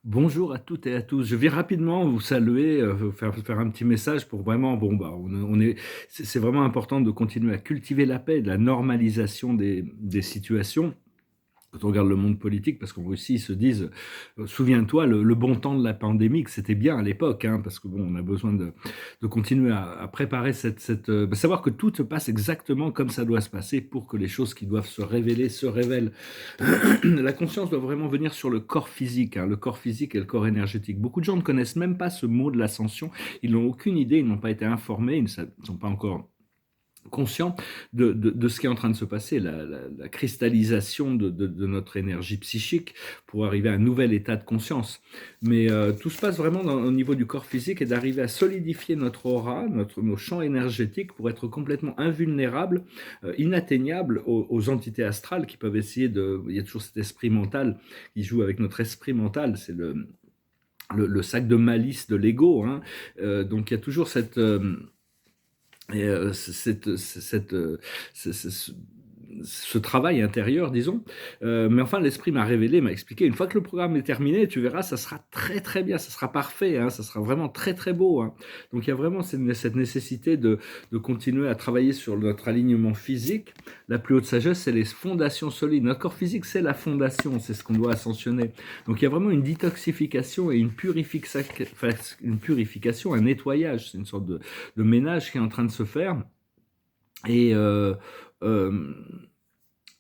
Bonjour à toutes et à tous. Je viens rapidement vous saluer, vous faire un petit message pour vraiment on est c'est vraiment important de continuer à cultiver la paix, de la normalisation des situations. Quand on regarde le monde politique, parce qu'en Russie, ils se disent, souviens-toi le bon temps de la pandémie, que c'était bien à l'époque, hein, parce que bon, on a besoin de continuer à préparer savoir que tout se passe exactement comme ça doit se passer pour que les choses qui doivent se révéler se révèlent. La conscience doit vraiment venir sur le corps physique, hein, le corps physique et le corps énergétique. Beaucoup de gens ne connaissent même pas ce mot de l'ascension, ils n'ont aucune idée, ils n'ont pas été informés, ils ne sont pas encore conscients de ce qui est en train de se passer, la cristallisation de notre énergie psychique pour arriver à un nouvel état de conscience. Mais tout se passe vraiment au niveau du corps physique et d'arriver à solidifier notre aura, nos champs énergétiques pour être complètement invulnérable, inatteignable aux entités astrales qui peuvent essayer de... Il y a toujours cet esprit mental qui joue avec notre esprit mental, c'est le sac de malice de l'ego, hein. Donc il y a toujours ce travail intérieur, disons. Mais enfin, l'esprit m'a révélé, m'a expliqué, une fois que le programme est terminé, tu verras, ça sera très très bien, ça sera parfait, hein, ça sera vraiment très très beau, hein. Donc il y a vraiment cette nécessité de continuer à travailler sur notre alignement physique. La plus haute sagesse, c'est les fondations solides. Notre corps physique, c'est la fondation, c'est ce qu'on doit ascensionner. Donc il y a vraiment une détoxification et une purification, un nettoyage, c'est une sorte de ménage qui est en train de se faire. Et, euh,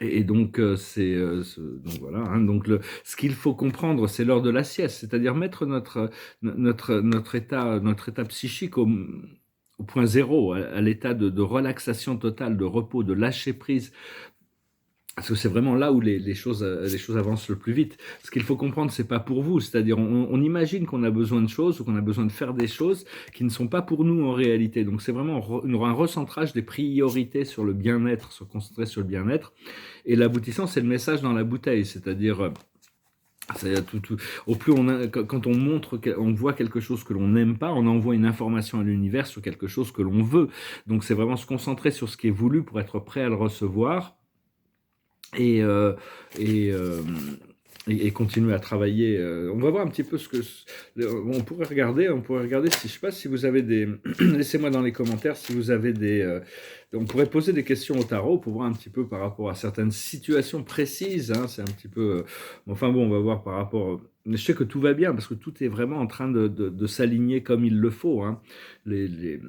et donc, donc voilà, hein, donc ce qu'il faut comprendre, c'est l'heure de la sieste, c'est-à-dire mettre notre état psychique au point zéro, à l'état de relaxation totale, de repos, de lâcher prise, parce que c'est vraiment là où les choses avancent le plus vite. Ce qu'il faut comprendre, c'est pas pour vous. C'est-à-dire, on imagine qu'on a besoin de choses ou qu'on a besoin de faire des choses qui ne sont pas pour nous en réalité. Donc, c'est vraiment un recentrage des priorités sur le bien-être, se concentrer sur le bien-être. Et l'aboutissant, c'est le message dans la bouteille. C'est-à-dire, au plus quand on voit quelque chose que l'on n'aime pas, on envoie une information à l'univers sur quelque chose que l'on veut. Donc, c'est vraiment se concentrer sur ce qui est voulu pour être prêt à le recevoir. Et, euh, et, euh, et continuer à travailler. On va voir un petit peu on pourrait regarder si, je sais pas si vous avez des, laissez-moi dans les commentaires si vous avez on pourrait poser des questions au tarot pour voir un petit peu par rapport à certaines situations précises, hein, c'est un petit peu, enfin bon, on va voir par rapport, je sais que tout va bien parce que tout est vraiment en train de s'aligner comme il le faut, hein. Les,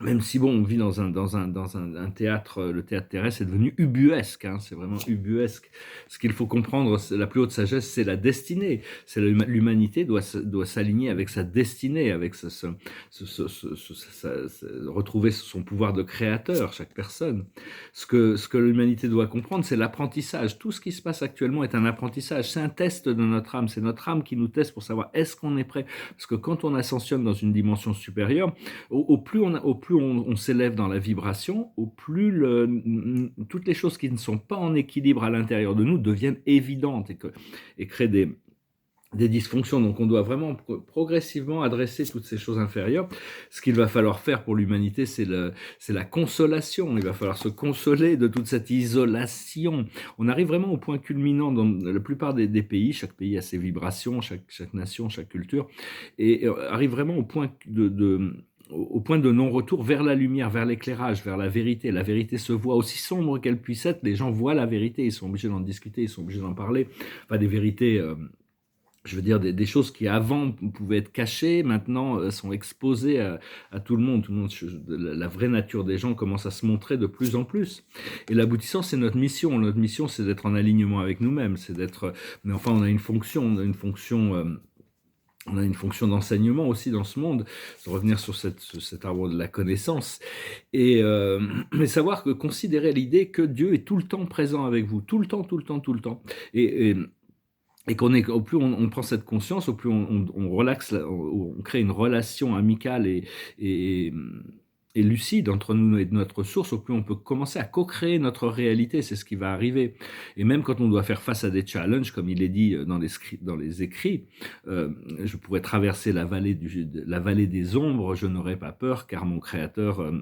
Même si bon, on vit un théâtre, le théâtre terrestre est devenu ubuesque, hein, c'est vraiment ubuesque. Ce qu'il faut comprendre, la plus haute sagesse, c'est la destinée. L'humanité doit s'aligner avec sa destinée, avec retrouver son pouvoir de créateur, chaque personne. Ce que l'humanité doit comprendre, c'est l'apprentissage. Tout ce qui se passe actuellement est un apprentissage. C'est un test de notre âme. C'est notre âme qui nous teste pour savoir est-ce qu'on est prêt. Parce que quand on ascensionne dans une dimension supérieure, au plus on s'élève dans la vibration, au plus toutes les choses qui ne sont pas en équilibre à l'intérieur de nous deviennent évidentes et créent des dysfonctions. Donc on doit vraiment progressivement adresser toutes ces choses inférieures. Ce qu'il va falloir faire pour l'humanité, c'est la consolation. Il va falloir se consoler de toute cette isolation. On arrive vraiment au point culminant dans la plupart des pays. Chaque pays a ses vibrations, chaque nation, chaque culture, et arrive vraiment au point de non-retour vers la lumière, vers l'éclairage, vers la vérité. La vérité se voit, aussi sombre qu'elle puisse être, les gens voient la vérité, ils sont obligés d'en discuter, ils sont obligés d'en parler. Enfin, des vérités, je veux dire, des choses qui avant pouvaient être cachées, maintenant sont exposées à tout le monde. La vraie nature des gens commence à se montrer de plus en plus. Et l'aboutissant, c'est notre mission. Notre mission, c'est d'être en alignement avec nous-mêmes. Mais enfin, on a une fonction, on a une fonction d'enseignement aussi dans ce monde, de revenir sur cet arbre de la connaissance, mais savoir que considérer l'idée que Dieu est tout le temps présent avec vous, tout le temps, tout le temps, tout le temps, et au plus on prend cette conscience, au plus on relaxe, on crée une relation amicale et, et lucide entre nous et notre source, au plus on peut commencer à co-créer notre réalité, c'est ce qui va arriver. Et même quand on doit faire face à des challenges, comme il est dit dans les écrits, je pourrais traverser la vallée des ombres, je n'aurai pas peur, car mon Créateur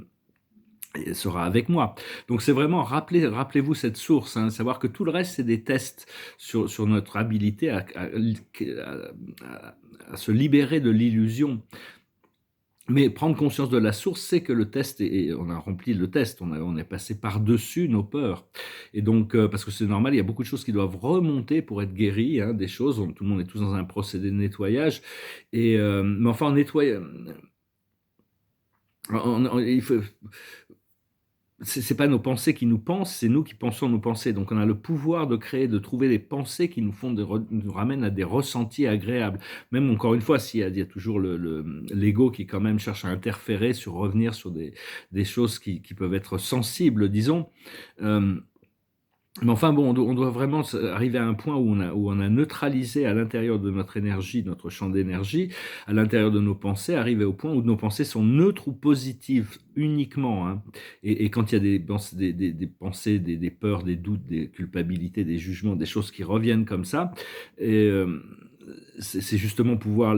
et sera avec moi. Donc c'est vraiment, rappelez-vous cette source, hein, savoir que tout le reste, c'est des tests sur notre habilité à se libérer de l'illusion. Mais prendre conscience de la source, c'est que le test on a rempli le test, on est passé par-dessus nos peurs. Et donc, parce que c'est normal, il y a beaucoup de choses qui doivent remonter pour être guéries, hein, des choses, tout le monde est tous dans un procédé de nettoyage. Mais enfin, il faut, c'est pas nos pensées qui nous pensent, c'est nous qui pensons nos pensées. Donc on a le pouvoir de créer, de trouver des pensées qui nous ramènent à des ressentis agréables. Même encore une fois, il y a toujours l'ego qui quand même cherche à interférer, revenir sur des choses qui peuvent être sensibles, disons. Euh, mais enfin bon, on doit vraiment arriver à un point où on a neutralisé à l'intérieur de notre énergie, notre champ d'énergie, à l'intérieur de nos pensées, arriver au point où nos pensées sont neutres ou positives uniquement, hein. Et quand il y a des pensées, des peurs, des doutes, des culpabilités, des jugements, des choses qui reviennent comme ça, et, c'est justement pouvoir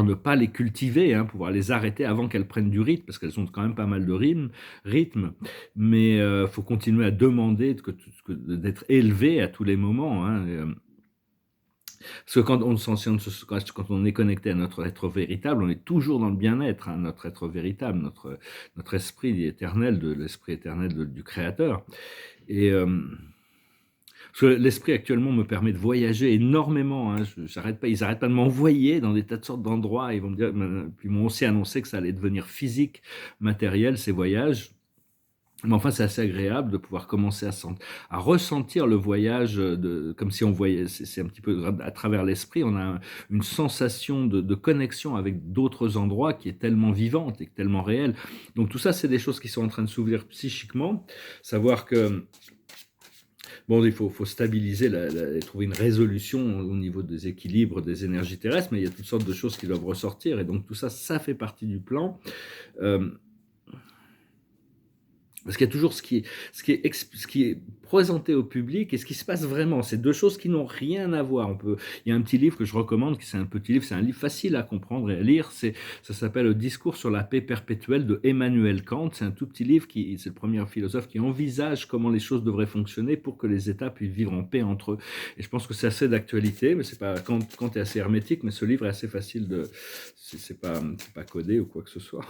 ne pas les cultiver, hein, pouvoir les arrêter avant qu'elles prennent du rythme, parce qu'elles ont quand même pas mal de rythme, mais faut continuer à demander d'être élevé à tous les moments, hein, parce que quand on est connecté à notre être véritable, on est toujours dans le bien-être, hein, notre être véritable, notre esprit éternel, l'esprit éternel du Créateur. Et parce que l'esprit actuellement me permet de voyager énormément, hein. Ils n'arrêtent pas de m'envoyer dans des tas de sortes d'endroits. Ils vont me dire, puis ils m'ont aussi annoncé que ça allait devenir physique, matériel, ces voyages. Mais enfin, c'est assez agréable de pouvoir commencer à ressentir le voyage, comme si on voyait, c'est un petit peu à travers l'esprit, on a une sensation de connexion avec d'autres endroits qui est tellement vivante et tellement réelle. Donc tout ça, c'est des choses qui sont en train de s'ouvrir psychiquement. Savoir que bon, il faut stabiliser, et trouver une résolution au niveau des équilibres des énergies terrestres, mais il y a toutes sortes de choses qui doivent ressortir, et donc tout ça, ça fait partie du plan. Euh, Parce qu'il y a toujours ce qui est présenté au public et ce qui se passe vraiment. C'est deux choses qui n'ont rien à voir. Il y a un petit livre que je recommande, c'est un petit livre, c'est un livre facile à comprendre et à lire. Ça s'appelle Le discours sur la paix perpétuelle de Emmanuel Kant. C'est un tout petit livre c'est le premier philosophe qui envisage comment les choses devraient fonctionner pour que les États puissent vivre en paix entre eux. Et je pense que c'est assez d'actualité, mais c'est pas, Kant est assez hermétique, mais ce livre est assez facile c'est pas codé ou quoi que ce soit.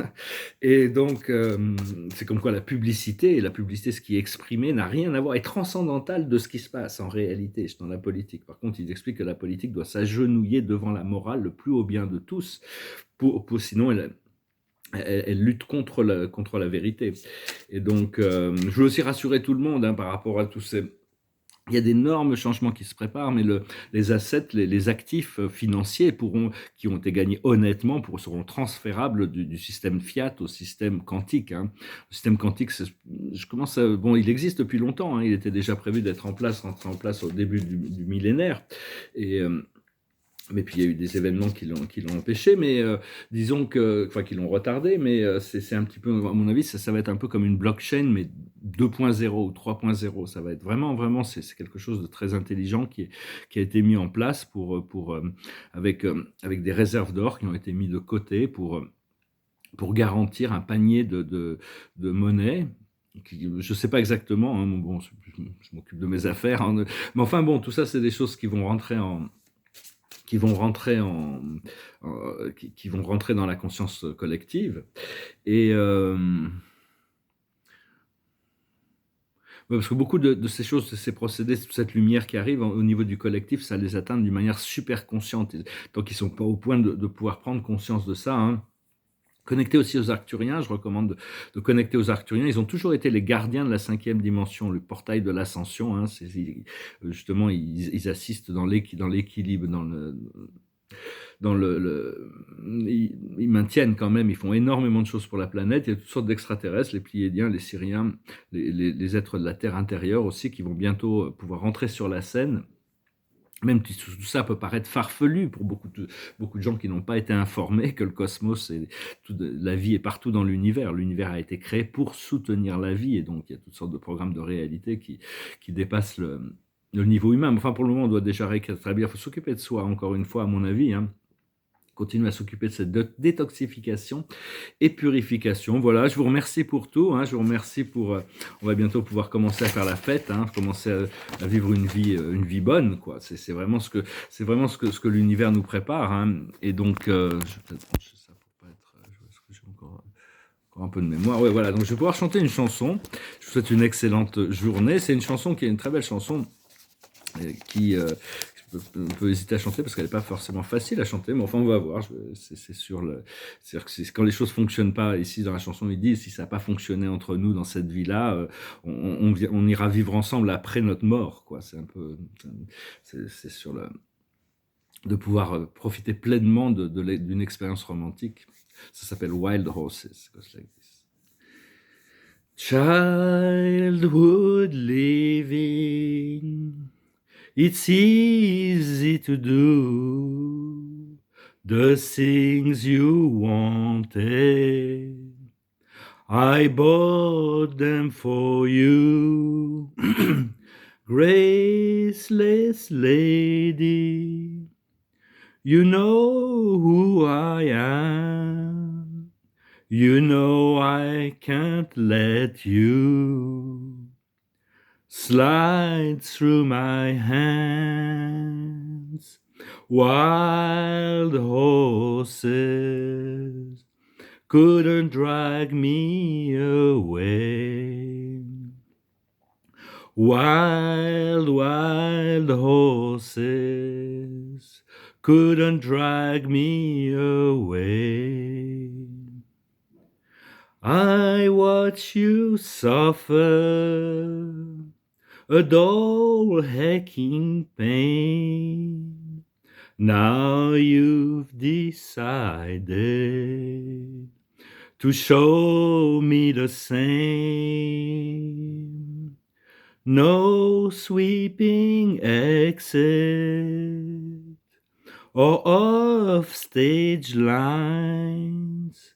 Et donc, c'est comme quoi la publicité, ce qui est exprimé, n'a rien à voir, est transcendantal de ce qui se passe en réalité dans la politique. Par contre, il explique que la politique doit s'agenouiller devant la morale, le plus haut bien de tous, sinon elle lutte contre la vérité. Et donc, je veux aussi rassurer tout le monde, hein, par rapport à tous ces... Il y a d'énormes changements qui se préparent, mais les assets, les actifs financiers qui ont été gagnés honnêtement, seront transférables du système fiat au système quantique, hein. Le système quantique, bon, il existe depuis longtemps, hein, il était déjà prévu d'être rentré en place au début du millénaire. Et mais puis il y a eu des événements qui l'ont empêché, mais disons qui l'ont retardé, mais c'est un petit peu, à mon avis, ça va être un peu comme une blockchain, mais 2.0 ou 3.0. Ça va être vraiment, vraiment, c'est quelque chose de très intelligent qui a été mis en place avec des réserves d'or qui ont été mis de côté pour garantir un panier de monnaie. Je ne sais pas exactement, hein, bon, je m'occupe de mes affaires, hein, mais enfin bon, tout ça, c'est des choses qui vont rentrer qui vont rentrer dans la conscience collective. Et parce que beaucoup de ces choses, de ces procédés, toute cette lumière qui arrive au niveau du collectif, ça les atteint d'une manière super consciente. Donc ils sont pas au point de pouvoir prendre conscience de ça, hein. Connecter aussi aux Arcturiens, je recommande de connecter aux Arcturiens. Ils ont toujours été les gardiens de la 5e dimension, le portail de l'ascension, hein. Justement, ils assistent dans l'équilibre, ils maintiennent quand même, ils font énormément de choses pour la planète. Il y a toutes sortes d'extraterrestres, les Pléiadiens, les Syriens, les êtres de la Terre intérieure aussi, qui vont bientôt pouvoir rentrer sur la scène. Même si tout ça peut paraître farfelu pour beaucoup de gens qui n'ont pas été informés que le cosmos la vie est partout dans l'univers. L'univers a été créé pour soutenir la vie, et donc il y a toutes sortes de programmes de réalité qui dépassent le niveau humain. Enfin, pour le moment, on doit déjà rétablir. Il faut s'occuper de soi, encore une fois, à mon avis, hein. continuer à s'occuper de cette détoxification et purification. Voilà, je vous remercie pour tout, hein, je vous remercie pour... on va bientôt pouvoir commencer à faire la fête, hein, commencer à vivre une vie bonne, quoi. C'est vraiment ce que l'univers nous prépare, hein. Et donc, je vais peut-être brancher ça pour pas être... est-ce que j'ai encore un peu de mémoire. Ouais, voilà, donc je vais pouvoir chanter une chanson. Je vous souhaite une excellente journée. C'est une chanson qui est une très belle chanson qui... on peut hésiter à chanter parce qu'elle n'est pas forcément facile à chanter, mais enfin on va voir. C'est sur le, c'est-à-dire que quand les choses fonctionnent pas ici dans la chanson, ils disent si ça n'a pas fonctionné entre nous dans cette vie-là, on ira vivre ensemble après notre mort, quoi. C'est un peu, c'est sur le, de pouvoir profiter pleinement d'une expérience romantique. Ça s'appelle Wild Horses. It goes like this. Childhood living. It's easy to do the things you wanted. I bought them for you, graceless lady. You know who I am. You know I can't let you slide through my hands. Wild horses couldn't drag me away. Wild, wild horses couldn't drag me away. I watch you suffer a dull hacking pain. Now you've decided to show me the same. No sweeping exit or off-stage lines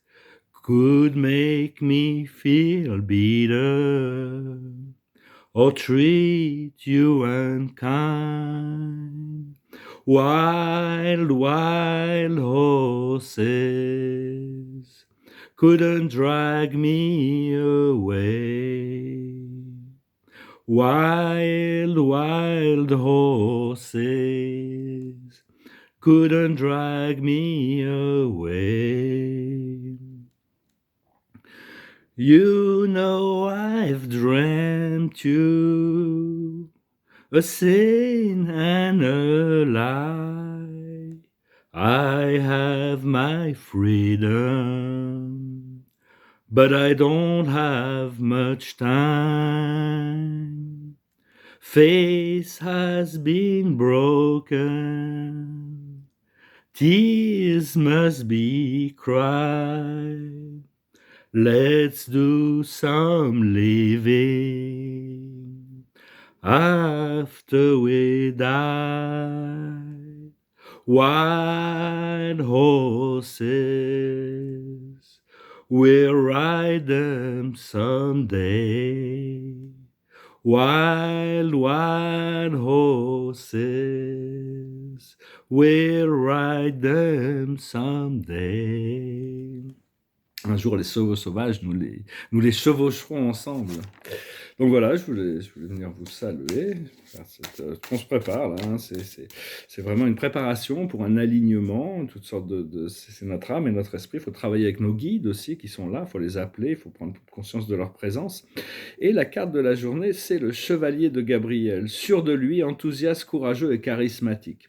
could make me feel bitter or treat you unkind. Wild, wild horses couldn't drag me away. Wild, wild horses couldn't drag me away. You know I've dreamt you a sin and a lie. I have my freedom, but I don't have much time. Face has been broken, tears must be cried. Let's do some living after we die. Wild horses, we'll ride them someday. Wild, wild horses, we'll ride them someday. Un jour, les chevaux sauvages, nous les chevaucherons ensemble. Donc voilà, je voulais venir vous saluer. On se prépare là, hein, c'est vraiment une préparation pour un alignement, toutes sortes c'est notre âme et notre esprit. Il faut travailler avec nos guides aussi qui sont là, il faut les appeler, il faut prendre conscience de leur présence. Et la carte de la journée, c'est le chevalier de Gabriel, sûr de lui, enthousiaste, courageux et charismatique.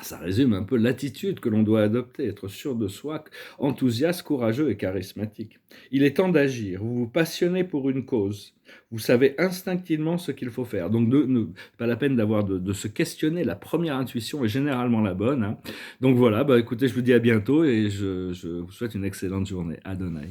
Ça résume un peu l'attitude que l'on doit adopter, être sûr de soi, enthousiaste, courageux et charismatique. Il est temps d'agir, vous vous passionnez pour une cause, vous savez instinctivement ce qu'il faut faire. Donc, pas la peine d'avoir de se questionner, la première intuition est généralement la bonne, hein. Donc voilà, écoutez, je vous dis à bientôt et je vous souhaite une excellente journée. Adonai.